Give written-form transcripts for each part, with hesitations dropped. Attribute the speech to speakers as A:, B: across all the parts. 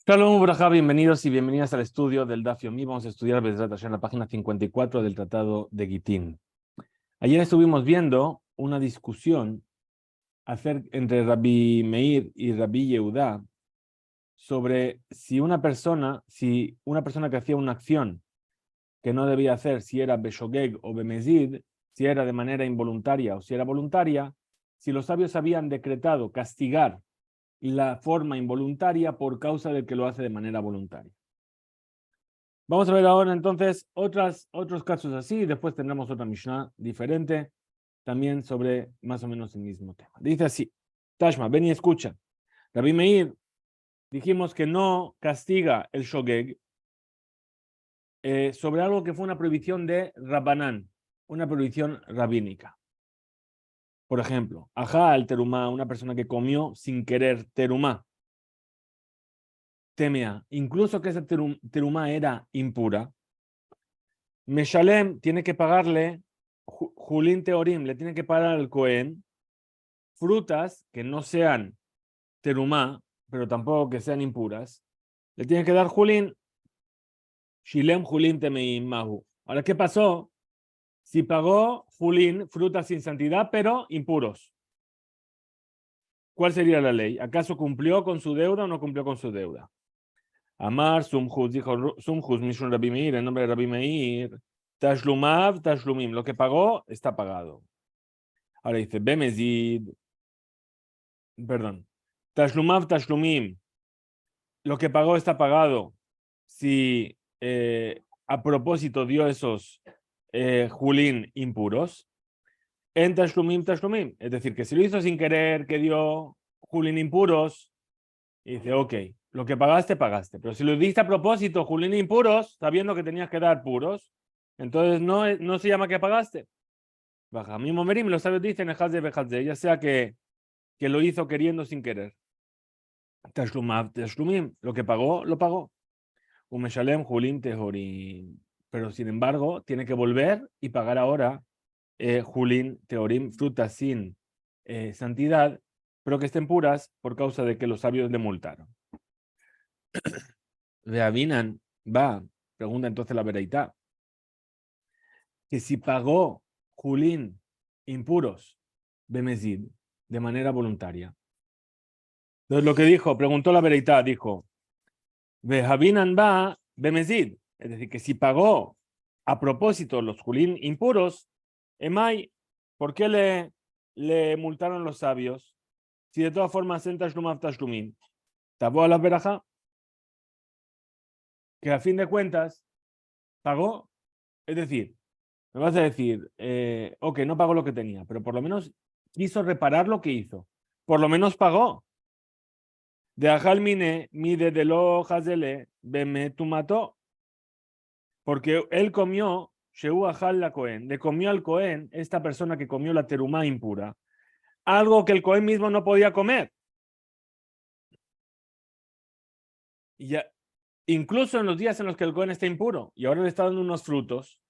A: Shalom, Ubrajá, bienvenidos y bienvenidas al estudio del Daf Yomi. Vamos a estudiar Bezrat Hashem en la página 54 del Tratado de Gitín. Ayer estuvimos viendo una discusión entre Rabbi Meir y Rabbi Yehudá sobre si una persona que hacía una acción que no debía hacer, si era Beshogeg o Bemezid, si era de manera involuntaria o si era voluntaria, si los sabios habían decretado castigar la forma involuntaria por causa del que lo hace de manera voluntaria. Vamos a ver ahora entonces otros casos así y después tendremos otra Mishnah diferente también sobre más o menos el mismo tema. Dice así, Tashma, ven y escucha. Rabbi Meir, dijimos que no castiga el shogeg sobre algo que fue una prohibición de Rabbanán, una prohibición rabínica. Por ejemplo, ajá al terumá, una persona que comió sin querer terumá. Temea, incluso que esa terumá era impura, Meshalem tiene que pagarle, Julín Teorim, le tiene que pagar al Cohen frutas que no sean terumá, pero tampoco que sean impuras. Le tiene que dar Julín, Shilem Julín Temeim Mahu. Ahora, ¿qué pasó? Si pagó Julín, frutas sin santidad, pero impuros. ¿Cuál sería la ley? ¿Acaso cumplió con su deuda o no cumplió con su deuda? Amar Sumjus, dijo Sumjus Mishun Rabbi Meir, en nombre de Rabbi Meir. Tashlumav, Tashlumim. Lo que pagó está pagado. Ahora dice, Bemezid, perdón. Tashlumav, Tashlumim. Lo que pagó está pagado. Si a propósito dio esos Julín impuros. En Tashlumim, Tashlumim. Es decir, que si lo hizo sin querer, que dio Julín impuros, y dice, ok, lo que pagaste, pagaste. Pero si lo diste a propósito, Julín impuros, sabiendo que tenías que dar puros, entonces no se llama que pagaste. Baja, mi momerim, los sabios dicen, ya sea que lo hizo queriendo sin querer. Tashlumim, lo que pagó, lo pagó. Umeshalem Julim Tehorim. Pero sin embargo, tiene que volver y pagar ahora Julim Tehorim, frutas sin santidad, pero que estén puras por causa de que los sabios le multaron. Veavinan, pregunta entonces la vereitá, que si pagó Julín impuros Bemezid de manera voluntaria. Entonces lo que dijo, preguntó la vereitá, dijo, Vejavinan Bemezid, es decir, que si pagó a propósito los Julín impuros, Emay, ¿por qué le multaron los sabios? Si de todas formas en Tashlumav Tashlumin, tabó a la verajá, que a fin de cuentas pagó, es decir, me vas a decir, ok, no pagó lo que tenía, pero por lo menos quiso reparar lo que hizo. Por lo menos pagó. De Ajal Mine, mide de lo Hazele, Beme tu mató. Porque él comió, Sheu Ajal la Cohen, le comió al Cohen, esta persona que comió la terumá impura, algo que el Cohen mismo no podía comer. Y ya, incluso en los días en los que el Cohen está impuro, y ahora le está dando unos frutos,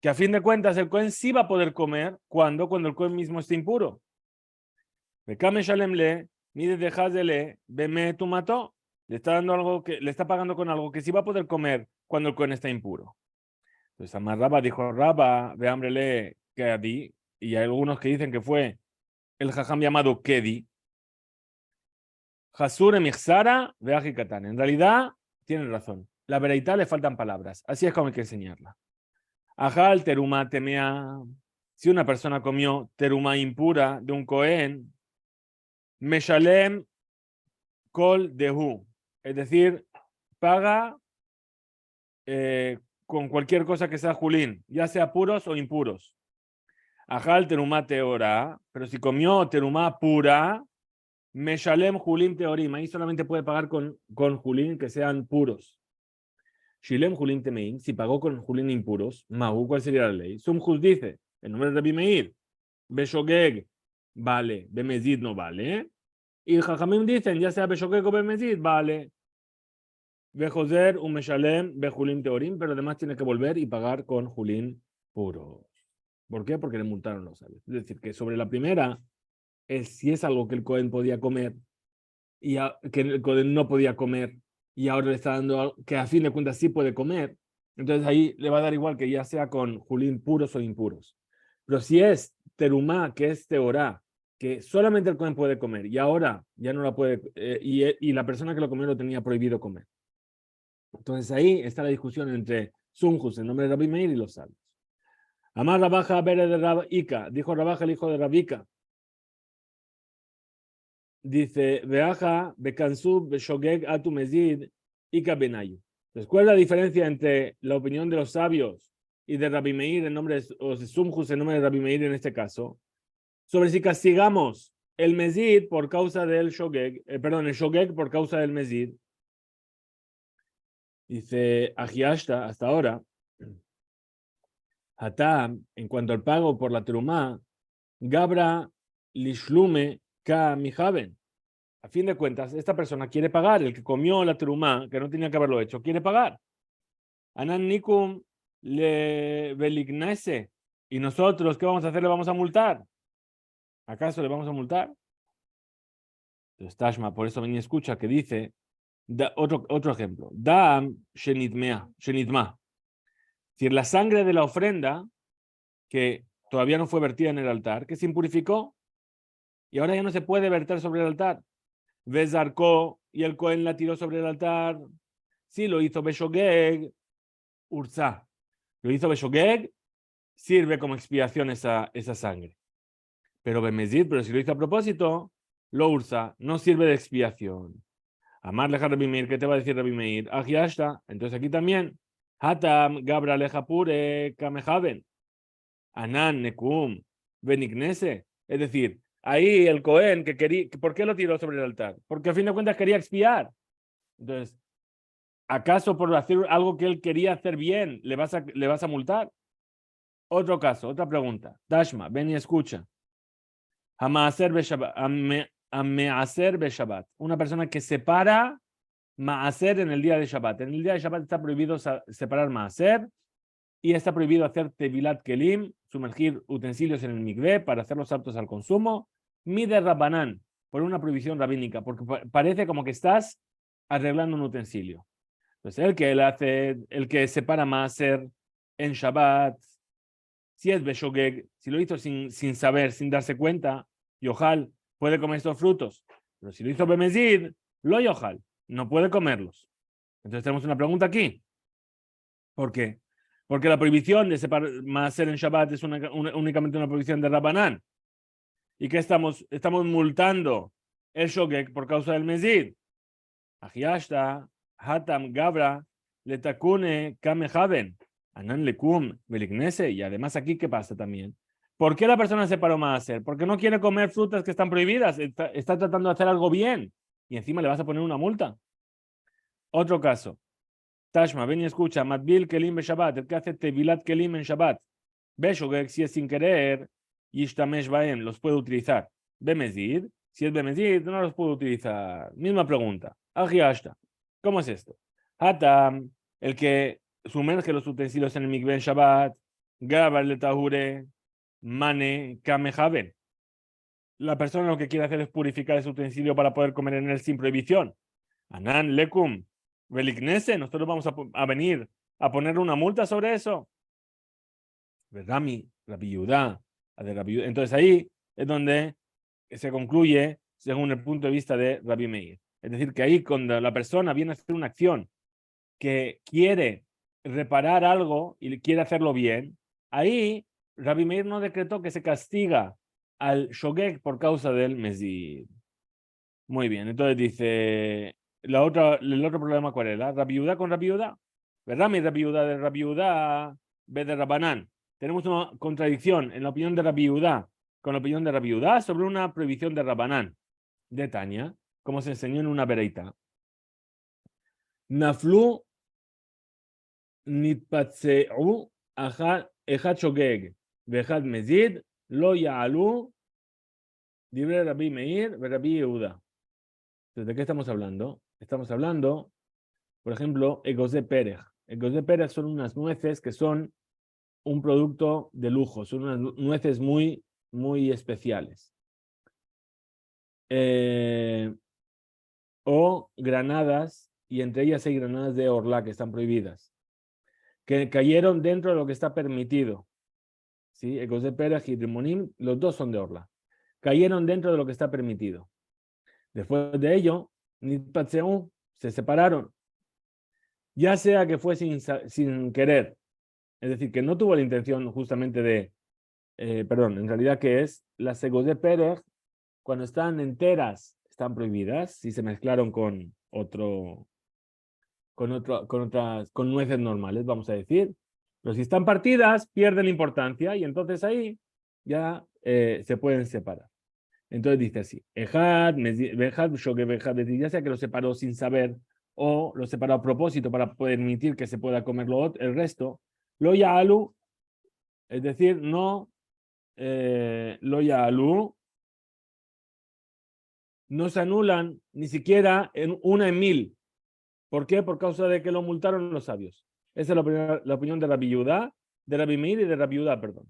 A: que a fin de cuentas el Cohen sí va a poder comer cuando el Cohen mismo esté impuro. Bekame Shalemle, mide de Hazele, Beme tu mató. Le está dando algo que le está pagando con algo que sí va a poder comer cuando el Cohen está impuro. Entonces Amar Rabba dijo, Rabba, ve hambrele Kedi, y hay algunos que dicen que fue el jajam llamado Kedi. Hasur Emixara, Veajikatan. En realidad, tienen razón. La vereitá le faltan palabras. Así es como hay que enseñarla. Ajal teruma temea. Si una persona comió teruma impura de un Cohen, Meshalem Kol Dehu. Es decir, paga con cualquier cosa que sea Julín, ya sea puros o impuros. Ajal terumá teora, pero si comió terumá pura, Meshalem Julim teorim, ahí solamente puede pagar con Julín que sean puros. Shilem Julim temein, si pagó con Julín impuros, Mahu, ¿cuál sería la ley? Sumjus dice, en nombre de Rabbi Meir, Beshogeg, vale, Bemezid no vale. Y Jajamim dicen, ya sea Beshogeg o Bemezid, vale. Bejoser, un Meshalem, Bejulim teorim, pero además tiene que volver y pagar con Julín puros. ¿Por qué? Porque le multaron los sabios. Es decir, que sobre la primera, si es algo que el Cohen podía comer y que el Cohen no podía comer y ahora le está dando algo que a fin de cuentas sí puede comer, entonces ahí le va a dar igual que ya sea con julín puros o impuros. Pero si es terumá, que es teorá, que solamente el cohen puede comer y ahora ya no la puede, y la persona que lo comió lo tenía prohibido comer. Entonces ahí está la discusión entre Sunjus, en nombre de Rabbi Meir, y los sabios. Amar Rabaja Bere de Rabika, dijo Rabaja el hijo de Rabika. Dice, Veaja, Bekansub, Beshogeg, Atu Mezid, Ika Benayu. Entonces, ¿cuál es la diferencia entre la opinión de los sabios y de Rabbi Meir en nombre de, o de Sumjus en nombre de Rabbi Meir en este caso? Sobre si castigamos el Mezid por causa del Shogeg, perdón, el Shogeg por causa del Mezid. Dice Ajiashta, hasta ahora, Hatam, en cuanto al pago por la terumá, Gabra Lishlume Ka Mijaben. A fin de cuentas, esta persona quiere pagar, el que comió la terumá, que no tenía que haberlo hecho, quiere pagar. Anan Nikum le belignese. ¿Y nosotros qué vamos a hacer? ¿Le vamos a multar? ¿Acaso le vamos a multar? Entonces, Tashma, por eso venía escucha que dice, otro ejemplo, Dam Shenitma. Es decir, la sangre de la ofrenda que todavía no fue vertida en el altar, que se impurificó y ahora ya no se puede verter sobre el altar. Vezarcó y el Cohen la tiró sobre el altar. Si lo hizo Beshogeg, Urza. Lo hizo Beshogeg, sirve como expiación esa sangre. Pero Bemezid, pero si lo hizo a propósito, lo Urza, no sirve de expiación. Amar leja Rabbi Meir, ¿qué te va a decir Rabbi Meir? Ajiashta. Entonces aquí también. Hatam, Gabra leja pure, Kamehaben. Anan, Nekum, Benignese. Es decir, ahí el Cohen que quería, ¿por qué lo tiró sobre el altar? Porque a fin de cuentas quería expiar. Entonces, ¿acaso por hacer algo que él quería hacer bien le vas a multar? Otro caso, otra pregunta. Tashma, ven y escucha. Ameaser Beshabbat. Una persona que separa Maaser en el día de Shabbat. En el día de Shabbat está prohibido separar Maaser y está prohibido hacer Tevilat Kelim, sumergir utensilios en el mikveh para hacerlos aptos al consumo. Mide Rabbanán, por una prohibición rabínica, porque parece como que estás arreglando un utensilio. Entonces, el que separa Maaser en Shabbat, si es Beshogeg, si lo hizo sin saber, sin darse cuenta, Yohal puede comer estos frutos. Pero si lo hizo Bemezid, lo Yohal, no puede comerlos. Entonces tenemos una pregunta aquí. ¿Por qué? Porque la prohibición de separar Maaser en Shabbat es únicamente una prohibición de Rabbanán. ¿Y qué estamos multando el Shogeg por causa del Mezid? Ajiashta, Hatam, Gabra, Letakune, Kamehaben. Anan Lekum, Belignese, y además aquí, ¿qué pasa también? ¿Por qué la persona separó Maaser? Porque no quiere comer frutas que están prohibidas, está tratando de hacer algo bien, y encima le vas a poner una multa. Otro caso, Tashma, ven y escucha, Matbil Kelim Shabbat, el que hace Tevilat Kelim en Shabbat, Beshogeg, si es sin querer, Yishtamesh Baem, los puede utilizar. Bemezid, si es Bemezid, no los puede utilizar. Misma pregunta. Ajiashta, ¿cómo es esto? Hatam, el que sumerge los utensilios en el mikveh en Shabbat, Gabar le tahure, Mane Kamehaben. La persona lo que quiere hacer es purificar ese utensilio para poder comer en él sin prohibición. Anan Lekum, Belignese, nosotros vamos a venir a poner una multa sobre eso. Rami, Rabbi Yudá, entonces ahí es donde se concluye según el punto de vista de Rabbi Meir. Es decir, que ahí cuando la persona viene a hacer una acción que quiere reparar algo y quiere hacerlo bien, ahí Rabbi Meir no decretó que se castiga al Shogeg por causa del Mezid. Muy bien, entonces dice, el otro problema ¿cuál era? Rabbi Yudá con Rabbi Yudá. Rami, Rabbi Yudá de Rabbi Yudá, ve de Rabbanán. Tenemos una contradicción en la opinión de Rabbi Yudá con la opinión de Rabbi Yudá sobre una prohibición de Rabbanán de Tania, como se enseñó en una bereita. Naflu nitpatseu echad shogeg vechad mezid lo ya'alu dibre Rabbi Meir ve Rabbi Yehuda. ¿De qué estamos hablando? Estamos hablando, por ejemplo, egos de Perej. Egos de Perej son unas nueces que son un producto de lujo, son unas nueces muy, muy especiales. O granadas y entre ellas hay granadas de orla que están prohibidas, que cayeron dentro de lo que está permitido. ¿Sí? Ecos de Perej y Rimonim, los dos son de orla. Cayeron dentro de lo que está permitido. Después de ello, Nitpatseu se separaron, ya sea que fue sin querer, es decir, que no tuvo la intención justamente de, perdón, en realidad que es, las Ecos de Perej, cuando están enteras, están prohibidas, si se mezclaron con con nueces normales, vamos a decir. Pero si están partidas, pierden importancia y entonces ahí ya se pueden separar. Entonces dice así, Ejad, ya sea que lo separó sin saber o lo separó a propósito para permitir que se pueda comer el resto, lo ya'alu, es decir, no lo ya'alu, no se anulan ni siquiera en una en 1000. ¿Por qué? Por causa de que lo multaron los sabios. Esa es la opinión de Rabbi Yudá, de Rabbi Meir y de Rabbi Yudá, perdón.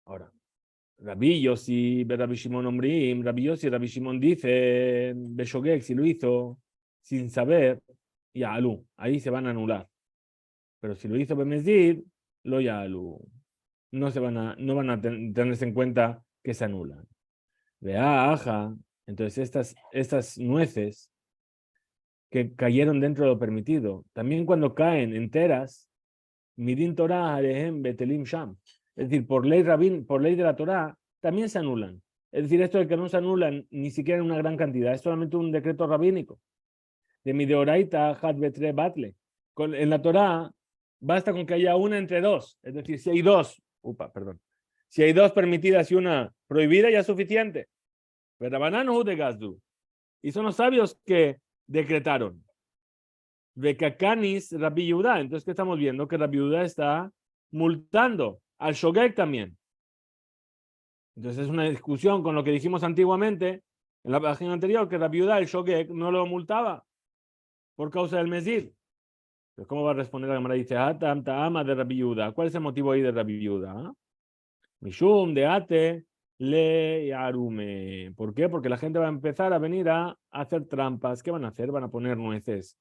A: Ahora, Rabbi Yossi, Rabbi Shimon Omrim, Rabbi Yossi y Rabbi Shimon dicen, Beshogeg, si lo hizo sin saber, Ya'alu, ahí se van a anular. Pero si lo hizo Bemesdid, lo Ya'alu. No van a tenerse en cuenta que se anulan. Vea, aja. Entonces estas nueces que cayeron dentro de lo permitido, también cuando caen enteras, Midin Torah Arehem Betelim Sham. Es decir, por ley de la Torah, también se anulan. Es decir, esto de que no se anulan ni siquiera en una gran cantidad, es solamente un decreto rabínico. De Mideoraita Had Betre Batle. En la Torah basta con que haya una entre dos. Es decir, si hay dos, si hay dos permitidas y una prohibida, ya es suficiente. Pero de Gazdu. Y son los sabios que decretaron. Vekakanis Rabbi Yehuda. Entonces, ¿qué estamos viendo? Que Rabbi Yehuda está multando al Shogeg también. Entonces, es una discusión con lo que dijimos antiguamente en la página anterior, que Rabbi Yehuda, el Shogeg, no lo multaba por causa del Mesir. Pero ¿cómo va a responder la Gemara? Dice, Atam Ta'ama de Rabbi Yehuda. ¿Cuál es el motivo ahí de Rabbi Yehuda? Mishum de Ate le Yarume. ¿Por qué? Porque la gente va a empezar a venir a hacer trampas. ¿Qué van a hacer? Van a poner nueces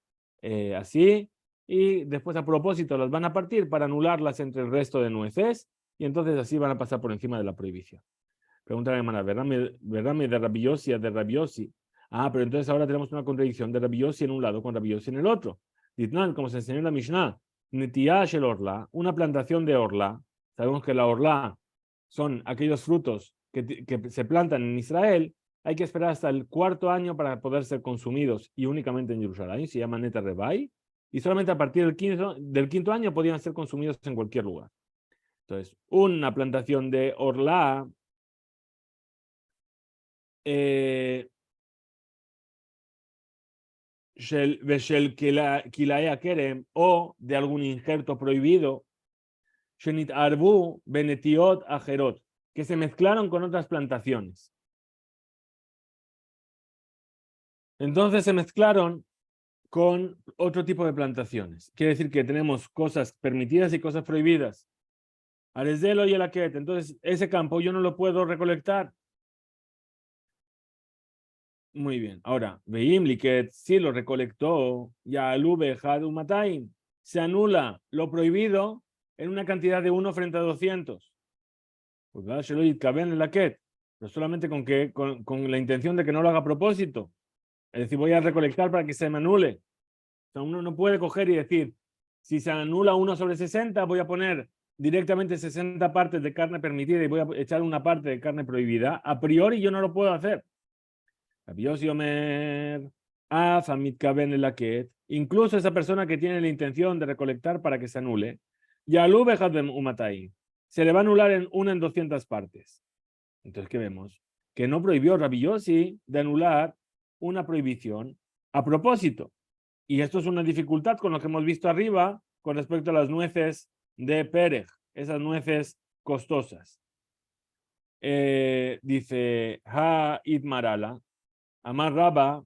A: así y después a propósito las van a partir para anularlas entre el resto de nueces y entonces así van a pasar por encima de la prohibición. Pregunta la hermana, ¿verdad de Rabbi Yossi a de Rabbi Yossi? Ah, pero entonces ahora tenemos una contradicción de Rabbi Yossi en un lado con Rabbi Yossi en el otro. Ditnan, como se enseñó en la Mishnah, Netiyash el orla, una plantación de orla. Sabemos que la orla son aquellos frutos que se plantan en Israel. Hay que esperar hasta el 4.º año para poder ser consumidos y únicamente en Jerusalén. Se llama Neta Rebai. Y solamente a partir del 5.º año podían ser consumidos en cualquier lugar. Entonces, una plantación de orla Shel Kilaya Kerem o de algún injerto prohibido, Shenit Arbu Benetiot Ajerot, que se mezclaron con otras plantaciones. Entonces se mezclaron con otro tipo de plantaciones. Quiere decir que tenemos cosas permitidas y cosas prohibidas. Aresdelo y el Aket. Entonces, ese campo yo no lo puedo recolectar. Muy bien. Ahora, Veim Liket sí lo recolectó. Ya Alube Hadu Mataim. Se anula lo prohibido en una cantidad de 1 frente a 200. Pues va, se lo caben en la Ket. Pero solamente con la intención de que no lo haga a propósito. Es decir, voy a recolectar para que se me anule. O sea, uno no puede coger y decir, si se anula 1 sobre 60, voy a poner directamente 60 partes de carne permitida y voy a echar una parte de carne prohibida. A priori yo no lo puedo hacer. Incluso esa persona que tiene la intención de recolectar para que se anule, se le va a anular en 1 en 200 partes. Entonces, ¿qué vemos? Que no prohibió Rabbi Yossi de anular una prohibición a propósito. Y esto es una dificultad con lo que hemos visto arriba con respecto a las nueces de Perej, esas nueces costosas. Dice, Ha Itmarala, Amar Rabba,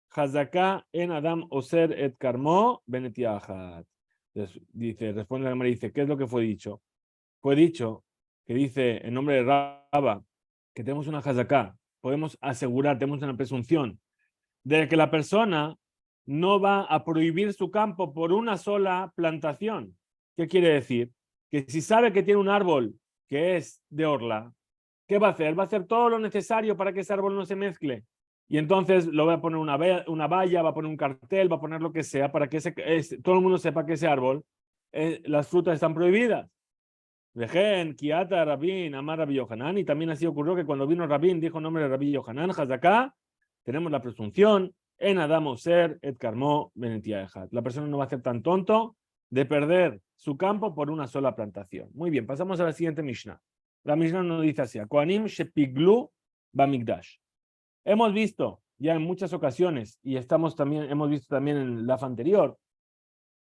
A: Hazaka en Adam Oser et Karmo Benetiahat. Dice, responde la Gemara, dice, ¿qué es lo que fue dicho? Fue dicho que dice en nombre de Rabba que tenemos una Hazaka, podemos asegurar, tenemos una presunción de que la persona no va a prohibir su campo por una sola plantación. ¿Qué quiere decir? Que si sabe que tiene un árbol que es de orla, ¿qué va a hacer? Va a hacer todo lo necesario para que ese árbol no se mezcle. Y entonces lo va a poner una valla, va a poner un cartel, va a poner lo que sea para que todo el mundo sepa que ese árbol, las frutas están prohibidas. Dejen, Kiata, Rabín, Amar Rabí Yohanan. Y también así ocurrió que cuando vino Rabín, dijo nombre de Rabí Yohanan, acá tenemos la presunción, en Adam Ser, et Carmó, Benetia Ejat. La persona no va a ser tan tonto de perder su campo por una sola plantación. Muy bien, pasamos a la siguiente Mishnah. La Mishnah nos dice así: Kohanim Shepiglu Bamigdash. Hemos visto ya en muchas ocasiones, y hemos visto también en la anterior,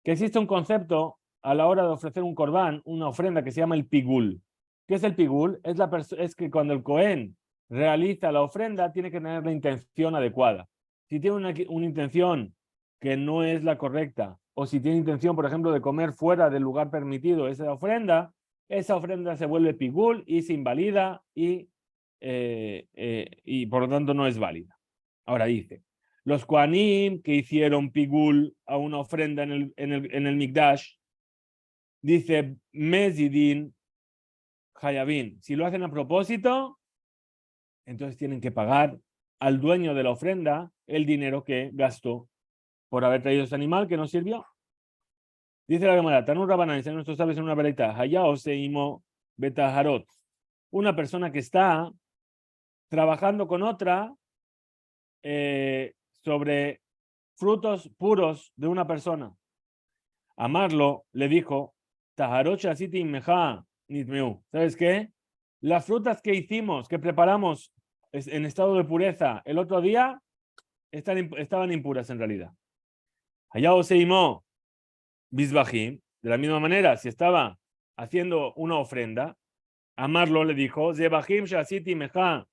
A: que existe un concepto a la hora de ofrecer un corbán, una ofrenda que se llama el pigul. ¿Qué es el pigul? Es que cuando el Cohen realiza la ofrenda, tiene que tener la intención adecuada. Si tiene una intención que no es la correcta, o si tiene intención, por ejemplo, de comer fuera del lugar permitido esa ofrenda se vuelve pigul y se invalida y por lo tanto no es válida. Ahora dice, los Kohanim que hicieron pigul a una ofrenda en el Mikdash, dice Mezidin Hayabin. Si lo hacen a propósito, entonces tienen que pagar al dueño de la ofrenda el dinero que gastó por haber traído ese animal que no sirvió. Dice la Gemara, Tanur Rabanan, dice nuestros sabios en una veraita, Hayao Seimo Betaharot. Una persona que está trabajando con otra sobre frutos puros de una persona. Amarlo le dijo, Taharocha Siti Meja Nitmeu. ¿Sabes qué? Las frutas que hicimos, que preparamos en estado de pureza el otro día, estaban impuras en realidad. Hayao Seimo Bisbajim. De la misma manera, si estaba haciendo una ofrenda, Amarlo le dijo, Zebajim Shasiti Meja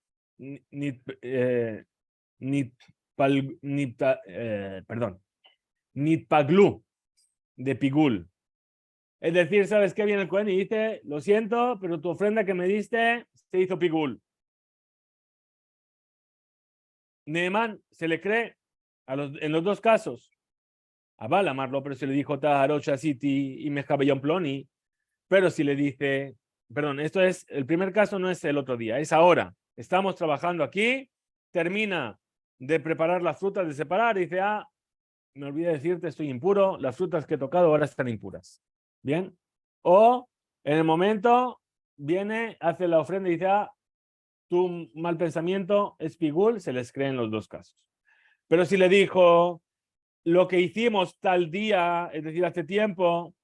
A: Nitpaglu de Pigul. Es decir, ¿sabes qué? Viene el Cohen y dice, lo siento, pero tu ofrenda que me diste se hizo Pigul. Neemán se le cree en los dos casos. A Balamarlo, pero se le dijo Taharocha City y Mejabellón Ploni. Pero si le dice, perdón, esto es, el primer caso no es el otro día, es ahora. Estamos trabajando aquí, termina de preparar las frutas, de separar, y dice, me olvidé decirte, estoy impuro, las frutas que he tocado ahora están impuras. ¿Bien? O en el momento viene, hace la ofrenda y dice, tu mal pensamiento es pigul, se les cree en los dos casos. Pero si le dijo, lo que hicimos tal día, es decir, hace tiempo,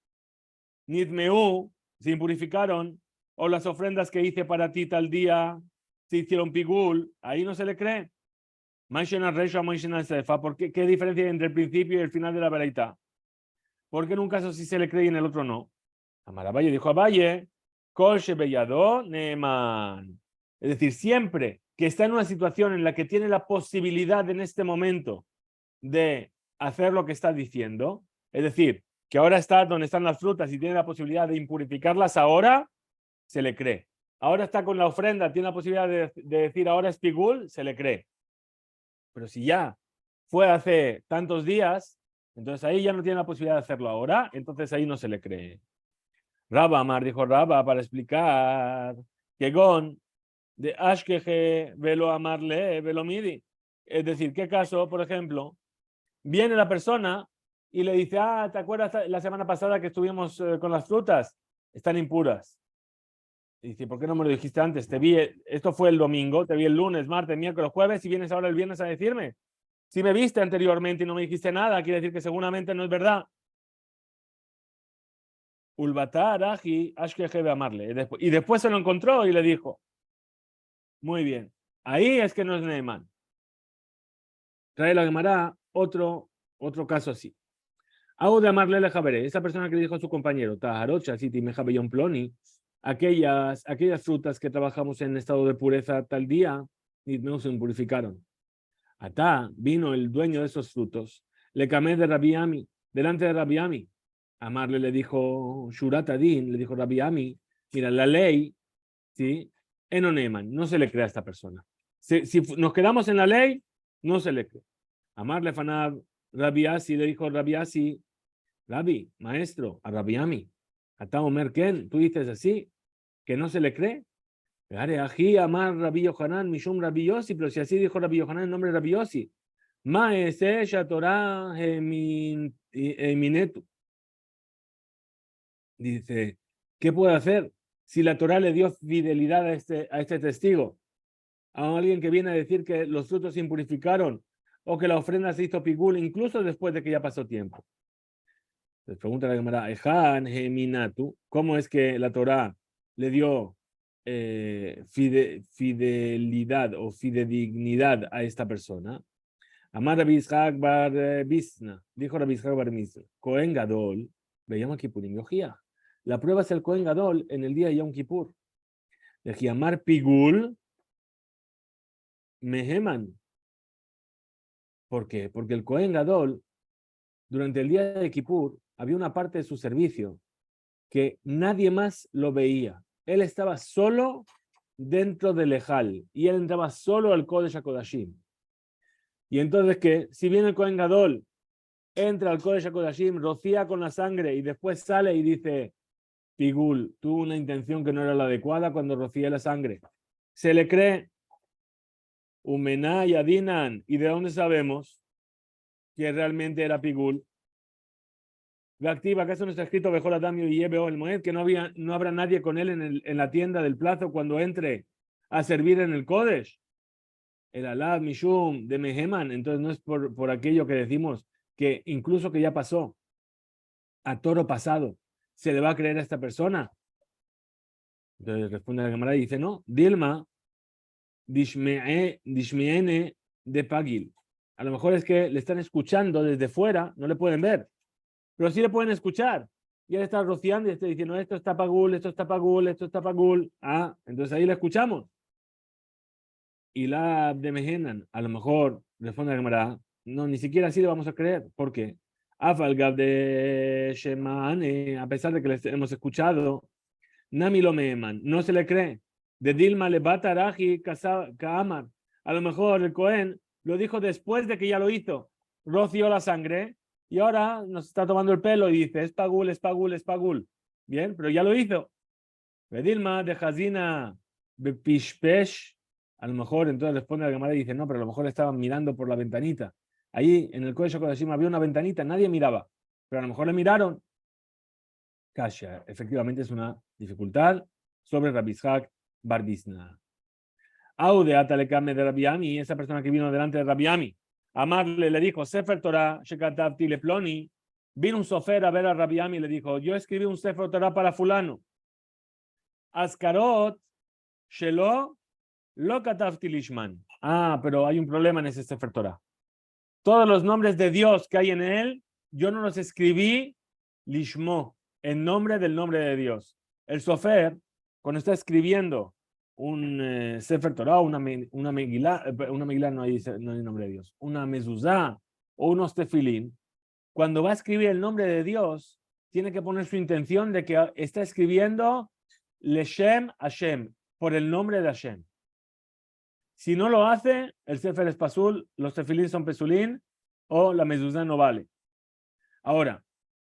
A: nidmeu, se impurificaron, o las ofrendas que hice para ti tal día se hicieron pigul, ahí no se le cree. ¿Por qué? ¿Qué diferencia hay entre el principio y el final de la veraita? ¿Por qué en un caso sí se le cree y en el otro no? Amarabaye dijo a Valle, Kol Shebeyado Neeman. Es decir, siempre que está en una situación en la que tiene la posibilidad en este momento de hacer lo que está diciendo, es decir, que ahora está donde están las frutas y tiene la posibilidad de impurificarlas ahora, se le cree. Ahora está con la ofrenda, tiene la posibilidad de decir ahora es pigul, se le cree. Pero si ya fue hace tantos días, entonces ahí ya no tiene la posibilidad de hacerlo ahora, entonces ahí no se le cree. Rabba Amar dijo Rabba para explicar que Gon de Ashkeje velo amarle velo midi. Es decir, ¿qué caso, por ejemplo, viene la persona y le dice, ¿te acuerdas la semana pasada que estuvimos con las frutas? Están impuras. Y dice, ¿por qué no me lo dijiste antes? Te vi, esto fue el domingo, te vi el lunes, martes, miércoles, jueves y vienes ahora el viernes a decirme. Si me viste anteriormente y no me dijiste nada, quiere decir que seguramente no es verdad. Ulbatar, Aji, Ashkeje de amarle. Y después se lo encontró y le dijo, muy bien, ahí es que no es Neemán. Trae la Gemara otro caso así. Hago de amarle la javeré, esa persona que le dijo a su compañero, Taharocha, Siti, Mejabellón Ploni, aquellas frutas que trabajamos en estado de pureza tal día, y no se impurificaron. Atá vino el dueño de esos frutos, le camé de Rabiami, delante de Rabiami. Amarle le dijo Shuratadin, le dijo Rabiami, mira, la ley, ¿sí? Enoneman, no se le cree a esta persona. Si nos quedamos en la ley, no se le cree. Amarle Fanab Rabbi Asi le dijo Rabbi Asi, Rabbi, maestro, a Rabbi Ami, Ata Omer Ken, tú dices así, que no se le cree. Are ají amar Rabbi Yohanan, Mishum Rabbi Yossi, pero si así dijo Rabbi Yohanan en nombre de Rabbi Yossi. Maese Torah eminetu. Dice, ¿qué puede hacer si la Torah le dio fidelidad a este testigo? A alguien que viene a decir que los frutos se impurificaron o que la ofrenda se hizo pigul, incluso después de que ya pasó tiempo. Les pregunta la Gemara, Ejan Heminatu, ¿cómo es que la Torah le dio fidelidad o fidedignidad a esta persona? Amar Rabbi Yitzhak bar Bisna, dijo Rabbi Yitzhak bar Bisna, Cohen Gadol, veíamos Kippurim Yojiah. La prueba es el Cohen Gadol en el día de Yom Kippur. De Amar Pigul Meheman. ¿Por qué? Porque el Cohen Gadol, durante el día de Kippur, había una parte de su servicio que nadie más lo veía. Él estaba solo dentro del Ejal y él entraba solo al Kodesh HaKodashim. Y entonces que si bien el Cohen Gadol entra al Kodesh HaKodashim, rocía con la sangre y después sale y dice, Pigul, tuvo una intención que no era la adecuada cuando rocía la sangre. Se le cree Umená y Adinan. ¿Y de dónde sabemos que realmente era Pigul? Activa, ¿acaso no está escrito Bejol Adamio y Yebeo el Moed que no habrá nadie con él en la tienda del plazo cuando entre a servir en el Kodesh? El Alad Mishum de Meheman. Entonces no es por aquello que decimos que incluso que ya pasó a toro pasado, ¿se le va a creer a esta persona? Entonces responde la Gemara y dice, no, Dilma Dishmeene de Pagil. A lo mejor es que le están escuchando desde fuera, no le pueden ver, pero sí le pueden escuchar. Y él está rociando y está diciendo, esto está Pagul, esto está Pagul, esto está Pagul. Ah, entonces ahí le escuchamos. Y la de Mehenan, a lo mejor, responde la Gemara, no, ni siquiera así le vamos a creer. ¿Por qué? Afalgab de Shemane, a pesar de que le hemos escuchado, Nami lo meeman, no se le cree. De Dilma le bataraji Kaamar. A lo mejor el Cohen lo dijo después de que ya lo hizo. Roció la sangre y ahora nos está tomando el pelo y dice, es Pagul, es Pagul, es Pagul. Bien, pero ya lo hizo. De Dilma de Hazina Bepishpesh. A lo mejor entonces responde a la Gemara y dice, no, pero a lo mejor estaban mirando por la ventanita. Ahí en el Kodesh HaKodashim había una ventanita, nadie miraba, pero a lo mejor le miraron. Kasha, efectivamente es una dificultad sobre Rabbi Yitzhak bar Bisna. Aude atalekame de Rabbi Ami, esa persona que vino delante de Rabbi Ami, Amarle le dijo, Sefer Torah, Shekatavti Leploni, vino un sofer a ver a Rabbi Ami y le dijo, yo escribí un Sefer Torah para fulano. Askarot, Shelo, Lo Katavti Lishman. Ah, pero hay un problema en ese Sefer Torah. Todos los nombres de Dios que hay en él, yo no los escribí Lishmo, en nombre del nombre de Dios. El sofer, cuando está escribiendo un Sefer Torah, una Megilá no hay nombre de Dios, una mezuzá o unos tefilín, cuando va a escribir el nombre de Dios, tiene que poner su intención de que está escribiendo Leshem Hashem, por el nombre de Hashem. Si no lo hace, el Sefer es pasul, los tefilín son pesulín, o la mezuzá no vale. Ahora,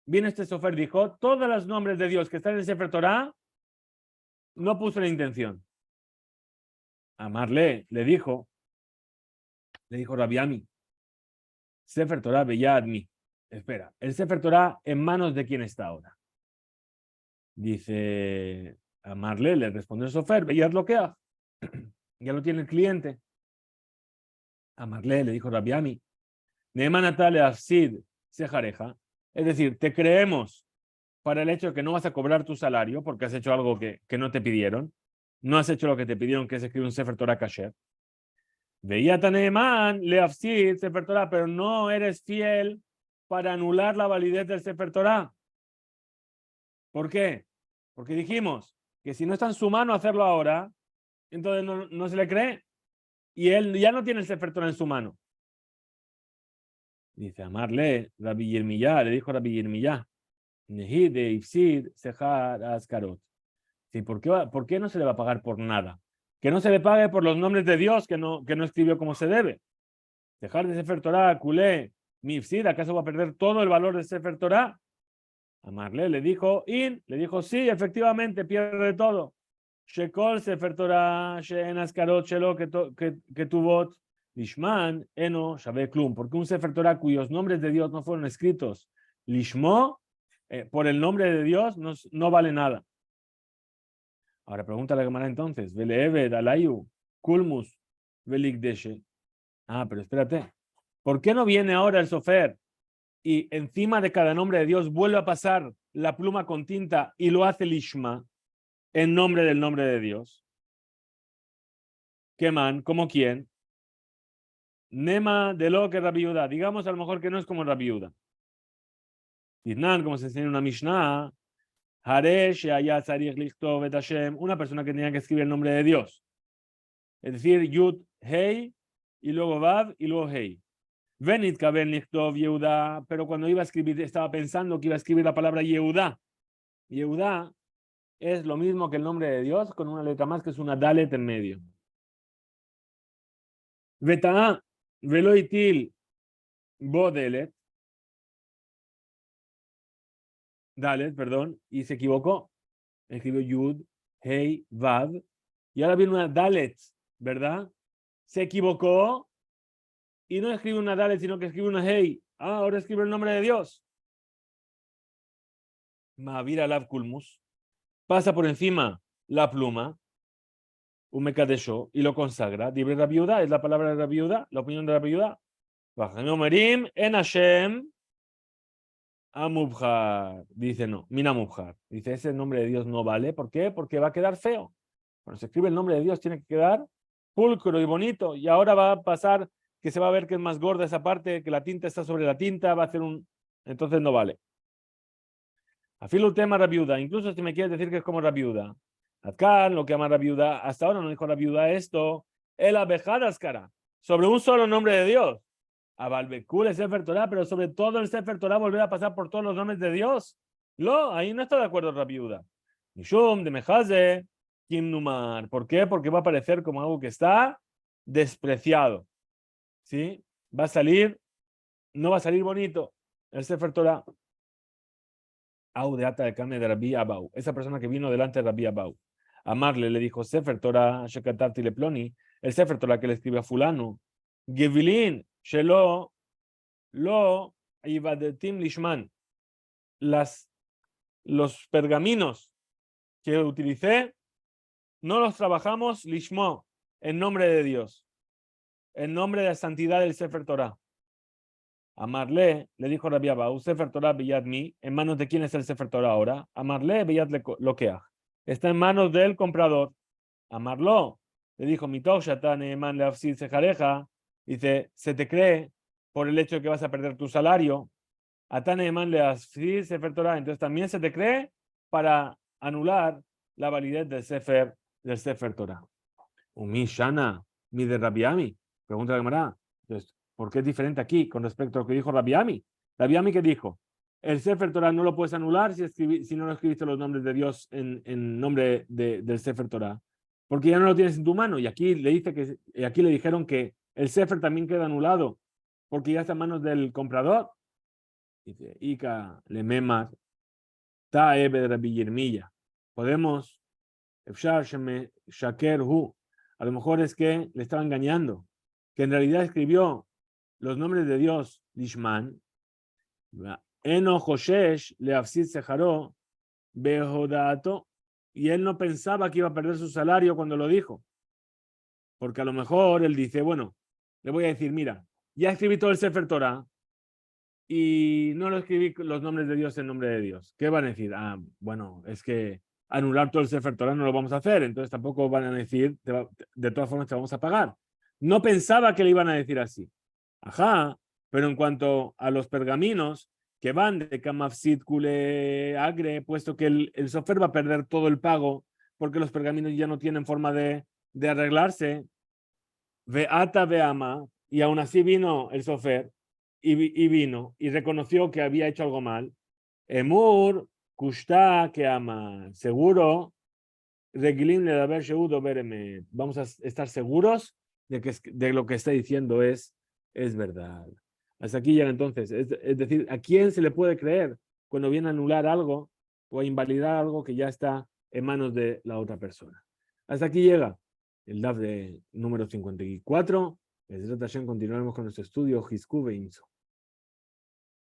A: viene este sofer, dijo, todos los nombres de Dios que están en el Sefer Torah, no puso la intención. Amarle, le dijo Rabbi Ami, Sefer Torah Beyadmi. Espera, el Sefer Torah en manos de quién está ahora. Dice Amarle, le respondió el sofer, Beyad lo que ha. Ya lo tiene el cliente. Amarle, le dijo Rabbi Ami, Neemanatale Afsid Sejareja. Es decir, te creemos para el hecho de que no vas a cobrar tu salario porque has hecho algo que no te pidieron. No has hecho lo que te pidieron, que es escribir un Sefer Torah kasher. Veía Taneman, le Afsid Sefer Torah, pero no eres fiel para anular la validez del Sefer Torah. ¿Por qué? Porque dijimos que si no está en su mano hacerlo ahora, entonces no se le cree. Y él ya no tiene el Sefer Torah en su mano. Dice, Amarle, Rabbi Yirmiyah, le dijo Rabbi Yirmiyah, Nehid de Ifsid Sejar Askarot. Sí, ¿por qué no se le va a pagar por nada? Que no se le pague por los nombres de Dios que no escribió como se debe. Dejar de Sefer Torah, culé, Mifsid, ¿acaso va a perder todo el valor de Sefer Torah? Amarle le dijo, sí, efectivamente, pierde todo. Shekol Sefer Torah, She'en Askarot Shelo, que tuvot, Lishman, Eno, Shabe Klum, porque un Sefer Torah cuyos nombres de Dios no fueron escritos, Lishmo, por el nombre de Dios, no vale nada. Ahora pregunta la Gemara entonces, Veleeved, Alayu, Kulmus, Velikdeshe. Pero espérate, ¿por qué no viene ahora el Sofer y encima de cada nombre de Dios vuelve a pasar la pluma con tinta y lo hace Lishma en nombre del nombre de Dios? ¿Qué man? ¿Cómo quién? Nema de lo que Rabbi Yehuda. Digamos a lo mejor que no es como Rabbi Yehuda. Tiznan, como se enseña en una Mishnah, una persona que tenía que escribir el nombre de Dios. Es decir, Yud, Hei, y luego Vav, y luego Hei. Venit Kaben Lichtov Yehuda, pero cuando iba a escribir, estaba pensando que iba a escribir la palabra Yehuda. Yehuda es lo mismo que el nombre de Dios, con una letra más que es una Dalet en medio. Veta'a, Veloitil, Bodelet, Dalet, perdón, y se equivocó. Escribió Yud, Hei, Vav, y ahora viene una Dalet, ¿verdad? Se equivocó y no escribe una Dalet, sino que escribe una Hei. Ahora escribe el nombre de Dios. Ma'avir alav kulmus. Pasa por encima la pluma, un mekadesho, y lo consagra. Dibre Rabbi Yehuda, es la palabra de Rabbi Yehuda, la opinión de Rabbi Yehuda. Vajanomerim en Hashem amubhar. Dice no, mina mubhar. Dice ese nombre de Dios no vale. ¿Por qué? Porque va a quedar feo. Cuando se escribe el nombre de Dios tiene que quedar pulcro y bonito. Y ahora va a pasar que se va a ver que es más gorda esa parte, que la tinta está sobre la tinta, va a hacer un... Entonces no vale. Afilo tema Rabbi Yehuda, incluso si me quieres decir que es como Rabbi Yehuda. Acá lo que ama Rabbi Yehuda, hasta ahora no dijo Rabbi Yehuda esto, el abejadas cara, sobre un solo nombre de Dios. Abalbekul el Sefer Torah, pero sobre todo el Sefer Torah volver a pasar por todos los nombres de Dios. No, ahí no está de acuerdo Rabbi Yehuda. Mishum de Mejaze, Kim Numar. ¿Por qué? Porque va a parecer como algo que está despreciado. ¿Sí? Va a salir, no va a salir bonito el Sefer Torah. De Ata de carne de Rabbi Abau. Esa persona que vino delante de Rabbi Abau. Amarle le dijo, Sefer Torah, Shekatati Leploni, el Sefer Torah que le escribe a fulano. Gevilin, Shelo, Lo, Ibadetim Lishman. Los pergaminos que utilicé, no los trabajamos Lishmo, en nombre de Dios, en nombre de la santidad del Sefer Torah. Amarle, le dijo Rabbi Abau, Sefer Torah Biyad Mi, ¿en manos de quién es el Sefer Torah ahora? Amarle Biyad Lokeach. Está en manos del comprador. Amarlo, le dijo, Mitoch Shatan Eman Leafsid Sejareja, dice, se te cree por el hecho de que vas a perder tu salario. Atan Eman Leafsid Sefer Torah, entonces también se te cree para anular la validez del Sefer Torah. Umi Shana, mi de Rabbi Ami, pregunta la Gemara. Entonces, ¿por qué es diferente aquí con respecto a lo que dijo Rabbi Ami? Rabbi Ami, ¿qué dijo? El Sefer Torah no lo puedes anular si no lo escribiste los nombres de Dios en nombre del Sefer Torah, porque ya no lo tienes en tu mano. Y aquí aquí le dijeron que el Sefer también queda anulado, porque ya está en manos del comprador. Dice, Ika le memar, ta ebe Rabbi Yirmiyah. Podemos, efshar sheme shaker hu. A lo mejor es que le estaba engañando, que en realidad escribió los nombres de Dios, Lishman, Eno Hoshesh Leafsid Sejaró Behodato, y él no pensaba que iba a perder su salario cuando lo dijo, porque a lo mejor él dice, bueno, le voy a decir, mira, ya escribí todo el Sefer Torah y no lo escribí los nombres de Dios en nombre de Dios. ¿Qué van a decir? Bueno, es que anular todo el Sefer Torah no lo vamos a hacer, entonces tampoco van a decir, de todas formas te vamos a pagar. No pensaba que le iban a decir así. Ajá, pero en cuanto a los pergaminos que van de Kamafsid Kule Agre, puesto que el sofer va a perder todo el pago porque los pergaminos ya no tienen forma de arreglarse, Veata Veama, y aún así vino el sofer y vino y reconoció que había hecho algo mal. Emur, Kushta, que ama, seguro, Regilim le haber Sheudo Beremet. Vamos a estar seguros de que de lo que está diciendo es verdad. Hasta aquí llega entonces. Es decir, ¿a quién se le puede creer cuando viene a anular algo o a invalidar algo que ya está en manos de la otra persona? Hasta aquí llega el DAF de número 54. Desde Hashem continuaremos con nuestro estudio Hisku Beimso.